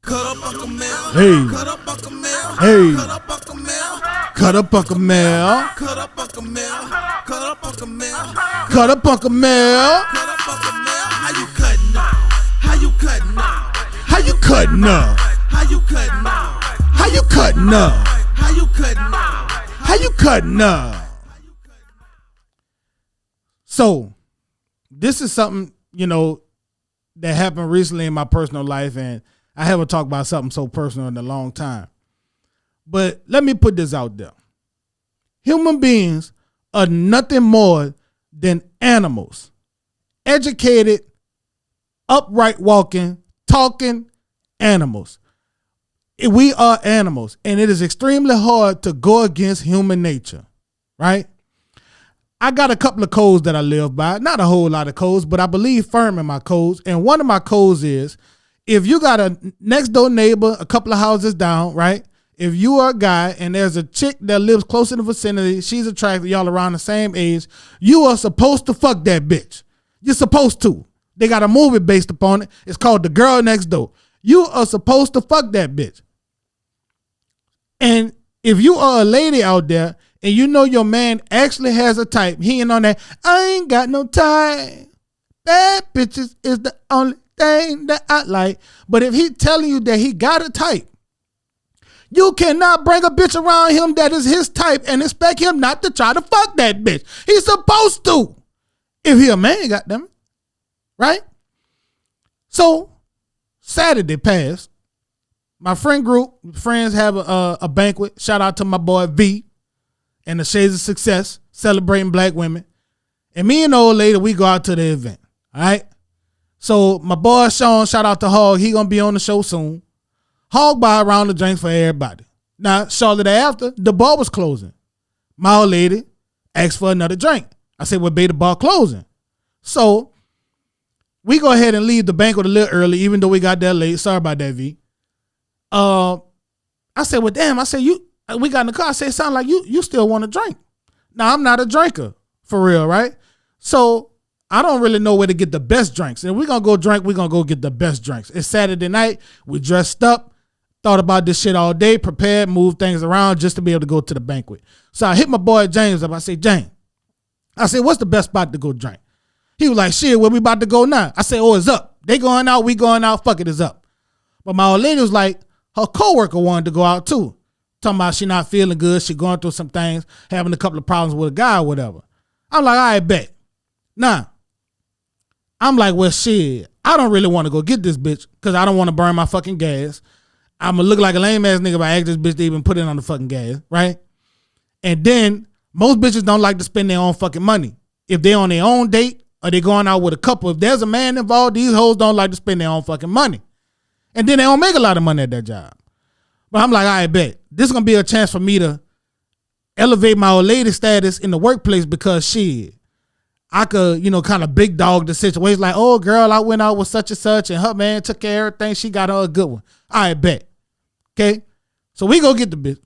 Hey. Hey. Cut up Uncle Mel. Cut up Uncle Mel. How you cutting up? How you cutting up? How you cutting up? How you cutting up? How you cutting up? How you cutting up? How you cutting up? So, this is something, that happened recently in my personal life, and I haven't talked about something so personal in a long time. But let me put this out there. Human beings are nothing more than animals. Educated, upright walking, talking animals. We are animals, and it is extremely hard to go against human nature, right? I got a couple of codes that I live by. Not a whole lot of codes, but I believe firm in my codes. And one of my codes is, if you got a next door neighbor, a couple of houses down, right? If you are a guy and there's a chick that lives close in the vicinity, she's attractive, y'all around the same age, you are supposed to fuck that bitch. You're supposed to. They got a movie based upon it. It's called The Girl Next Door. You are supposed to fuck that bitch. And if you are a lady out there and you know your man actually has a type, he ain't on that, I ain't got no type. Bad bitches is the only thing that I like. But if he telling you that he got a type, you cannot bring a bitch around him that is his type and expect him not to try to fuck that bitch. He's supposed to. If he a man, goddamn, right? So Saturday passed. My friends have a banquet. Shout out to my boy V and the Shades of Success, celebrating black women. And me and the old lady, we go out to the event. All right. So my boy Sean, shout out to Hog. He gonna be on the show soon. Hog buy around the drinks for everybody. Now, shortly thereafter, the bar was closing. My old lady asked for another drink. I said, well, babe, the bar closing. So we go ahead and leave the banquet a little early, even though we got there late. Sorry about that, V. I said, well, damn. I said, we got in the car. I said, it sounds like you still want to drink. Now, I'm not a drinker, for real, right? So I don't really know where to get the best drinks. And if we're going to go drink, we're going to go get the best drinks. It's Saturday night. We dressed up, thought about this shit all day, prepared, moved things around just to be able to go to the banquet. So I hit my boy James up. I said, James, what's the best spot to go drink? He was like, shit, where we about to go now? I said, oh, it's up. They going out, we going out, fuck it, it's up. But my old lady was like, her coworker wanted to go out too. Talking about she not feeling good, she going through some things, having a couple of problems with a guy or whatever. I'm like, all right, bet. Nah. I'm like, well, shit, I don't really want to go get this bitch because I don't want to burn my fucking gas. I'm going to look like a lame ass nigga if I ask this bitch to even put it on the fucking gas, right? And then most bitches don't like to spend their own fucking money. If they on their own date or they going out with a couple, if there's a man involved, these hoes don't like to spend their own fucking money. And then they don't make a lot of money at that job. But I'm like, all right, bet. This is going to be a chance for me to elevate my old lady status in the workplace because shit, I could, kind of big dog the situation. Like, oh, girl, I went out with such and such and her man took care of everything. She got her a good one. All right, bet. Okay? So we go get the bitch.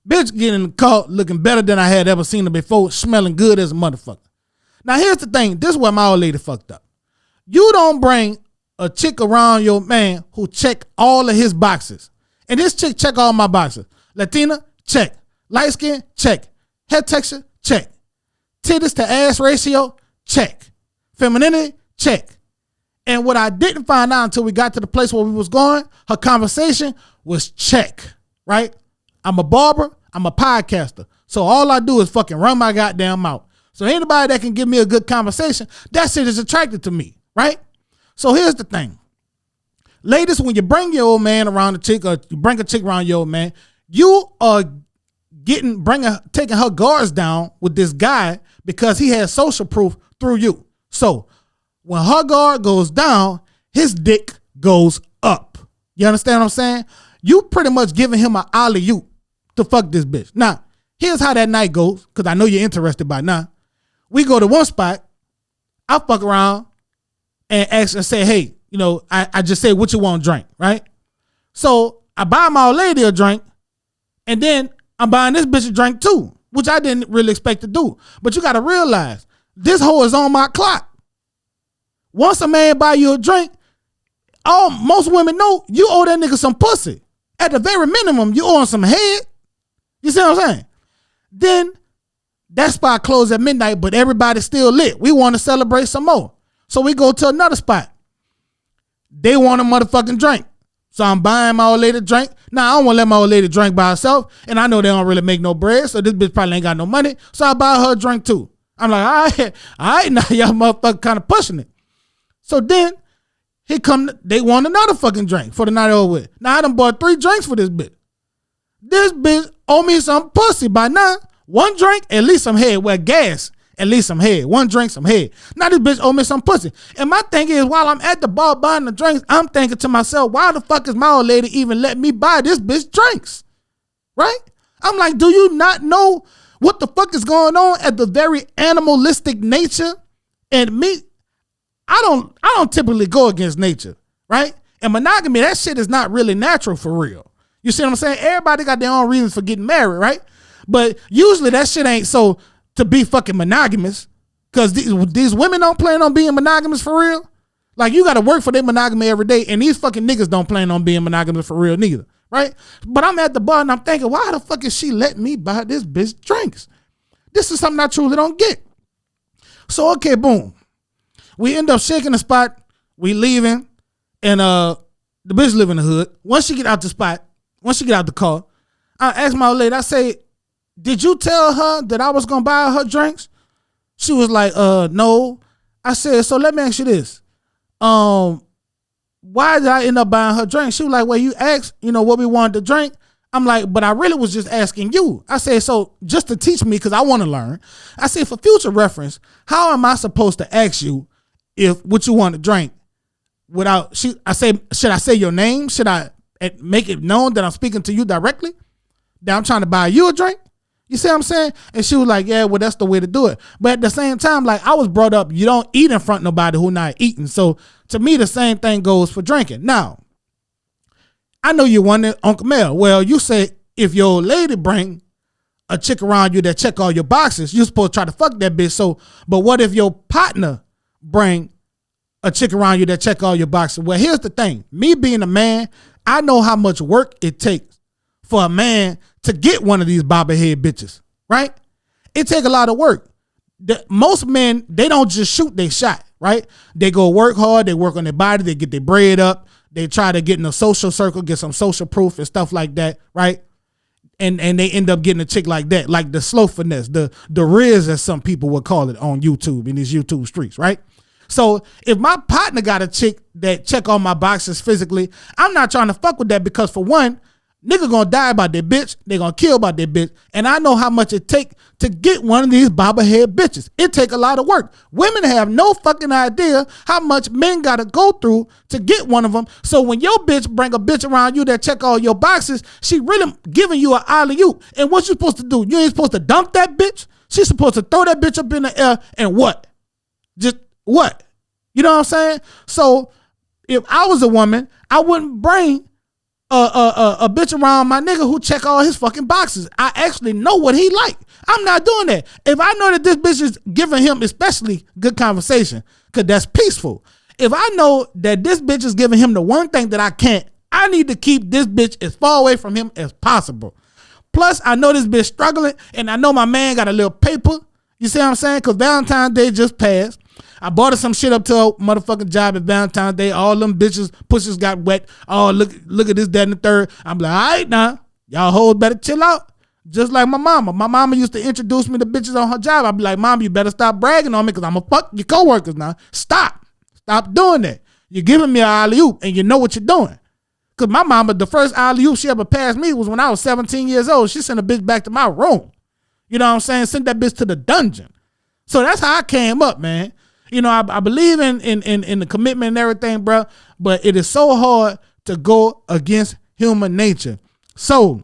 Bitch getting in the car looking better than I had ever seen her before, smelling good as a motherfucker. Now, here's the thing. This is where my old lady fucked up. You don't bring a chick around your man who check all of his boxes. And this chick check all my boxes. Latina, check. Light skin, check. Head texture, check. Titties to ass ratio, check. Femininity, check. And what I didn't find out until we got to the place where we was going, her conversation was check, right? I'm a barber, I'm a podcaster. So all I do is fucking run my goddamn mouth. So anybody that can give me a good conversation, that shit is attracted to me, right? So here's the thing. Ladies, when you bring your old man around a chick or you bring a chick around your old man, you are taking her guards down with this guy because he has social proof through you. So when her guard goes down, his dick goes up. You understand what I'm saying? You pretty much giving him an alley-oop to fuck this bitch. Now, here's how that night goes, because I know you're interested by now. We go to one spot, I fuck around and ask and say, hey, I just say what you want to drink, right? So I buy my old lady a drink, and then I'm buying this bitch a drink too, which I didn't really expect to do. But you got to realize, this hoe is on my clock. Once a man buy you a drink, most women know you owe that nigga some pussy. At the very minimum, you owe him some head. You see what I'm saying? Then that spot closed at midnight, but everybody's still lit. We want to celebrate some more. So we go to another spot. They want a motherfucking drink. So I'm buying my old lady a drink. Now, I don't want to let my old lady drink by herself, and I know they don't really make no bread, so this bitch probably ain't got no money, so I buy her a drink too. I'm like, all right, now y'all motherfucker kind of pushing it. So then, they want another fucking drink for the night over with. Now, I done bought 3 drinks for this bitch. This bitch owe me some pussy by now. 1 drink, at least some head. Well, gas, at least some head. 1 drink, some head. Now this bitch owe me some pussy. And my thing is, while I'm at the bar buying the drinks, I'm thinking to myself, why the fuck is my old lady even let me buy this bitch drinks? Right? I'm like, do you not know what the fuck is going on at the very animalistic nature? And me, I don't typically go against nature, right? And monogamy, that shit is not really natural for real. You see what I'm saying? Everybody got their own reasons for getting married, right? But usually that shit ain't so to be fucking monogamous, because these women don't plan on being monogamous for real. Like, you got to work for their monogamy every day, and these fucking niggas don't plan on being monogamous for real neither, right? But I'm at the bar and I'm thinking, why the fuck is she letting me buy this bitch drinks? This is something I truly don't get. So, okay, boom. We end up shaking the spot. We leaving, and the bitch live in the hood. Once she get out the car, I asked my old lady, I say, did you tell her that I was gonna buy her drinks? She was like, no. I said, so let me ask you this. Why did I end up buying her drinks? She was like, well, you asked, what we wanted to drink. I'm like, but I really was just asking you. I said, so just to teach me, because I want to learn. I said, for future reference, how am I supposed to ask you if what you want to drink without, should I say your name? Should I make it known that I'm speaking to you directly? That I'm trying to buy you a drink? You see what I'm saying? And she was like, yeah, well, that's the way to do it. But at the same time, like, I was brought up, you don't eat in front of nobody who not eating. So to me, the same thing goes for drinking. Now, I know you wanted Uncle Mel. Well, you say if your lady bring a chick around you that check all your boxes, you're supposed to try to fuck that bitch. So, but what if your partner bring a chick around you that check all your boxes? Well, here's the thing. Me being a man, I know how much work it takes for a man to get one of these bobblehead bitches, right? It take a lot of work. Most men, they don't just shoot their shot, right? They go work hard, they work on their body, they get their bread up, they try to get in a social circle, get some social proof and stuff like that, right? And they end up getting a chick like that, like the slow finesse, the Riz, as some people would call it on YouTube, in these YouTube streets, right? So if my partner got a chick that check all my boxes physically, I'm not trying to fuck with that, because for one, nigga gonna die about their bitch. They gonna kill about their bitch. And I know how much it take to get one of these bobblehead bitches. It take a lot of work. Women have no fucking idea how much men gotta go through to get one of them. So when your bitch bring a bitch around you that check all your boxes, she really giving you an alley-oop. And what you supposed to do? You ain't supposed to dump that bitch. She's supposed to throw that bitch up in the air and what? Just what? You know what I'm saying? So if I was a woman, I wouldn't bring a bitch around my nigga who check all his fucking boxes. I actually know what he like. I'm not doing that. If I know that this bitch is giving him especially good conversation, because that's peaceful. If I know that this bitch is giving him the one thing that I can't, I need to keep this bitch as far away from him as possible. Plus, I know this bitch struggling, and I know my man got a little paper. You see what I'm saying? Because Valentine's Day just passed. I bought her some shit up to a motherfucking job at Valentine's Day. All them bitches, pushes got wet. Oh, look at this, that, and the third. I'm like, all right now. Y'all hoes better chill out. Just like my mama. My mama used to introduce me to bitches on her job. I'd be like, Mom, you better stop bragging on me, because I'm going to fuck your coworkers now. Stop doing that. You're giving me an alley-oop, and you know what you're doing. Because my mama, the first alley-oop she ever passed me was when I was 17 years old. She sent a bitch back to my room. You know what I'm saying? Sent that bitch to the dungeon. So that's how I came up, man. You know, I believe in the commitment and everything, bro, but it is so hard to go against human nature. So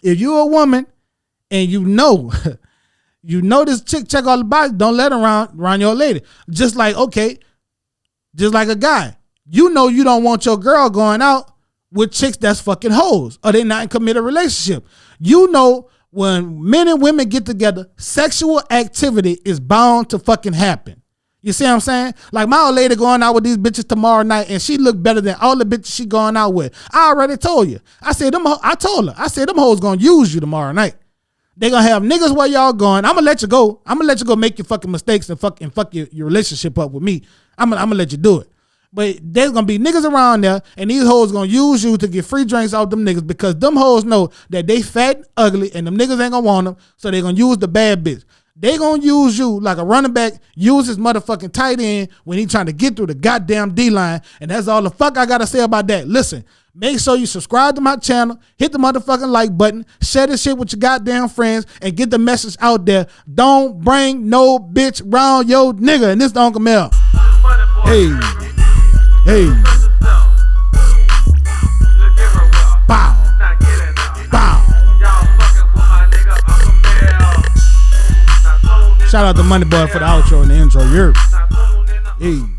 if you're a woman and you know this chick check all the boxes, don't let her around your lady. Just like a guy. You know you don't want your girl going out with chicks that's fucking hoes, or they not in committed relationship. You know when men and women get together, sexual activity is bound to fucking happen. You see what I'm saying? Like my old lady going out with these bitches tomorrow night, and she look better than all the bitches she going out with. I already told you. I told her. I said them hoes gonna use you tomorrow night. They gonna have niggas where y'all going. I'm gonna let you go. I'm gonna let you go make your fucking mistakes and fuck your relationship up with me. I'm gonna let you do it. But there's gonna be niggas around there, and these hoes gonna use you to get free drinks out them niggas because them hoes know that they fat and ugly, and them niggas ain't gonna want them, so they gonna use the bad bitch. They gonna use you like a running back use his motherfucking tight end when he trying to get through the goddamn D-line. And that's all the fuck I gotta say about that. Listen, make sure you subscribe to my channel, hit the motherfucking like button, share this shit with your goddamn friends, and get the message out there. Don't bring no bitch round your nigga. And this the Uncle Mel. Hey. Hey. Bow. Bow. Shout out to Money Boy for the outro and the intro. Hey.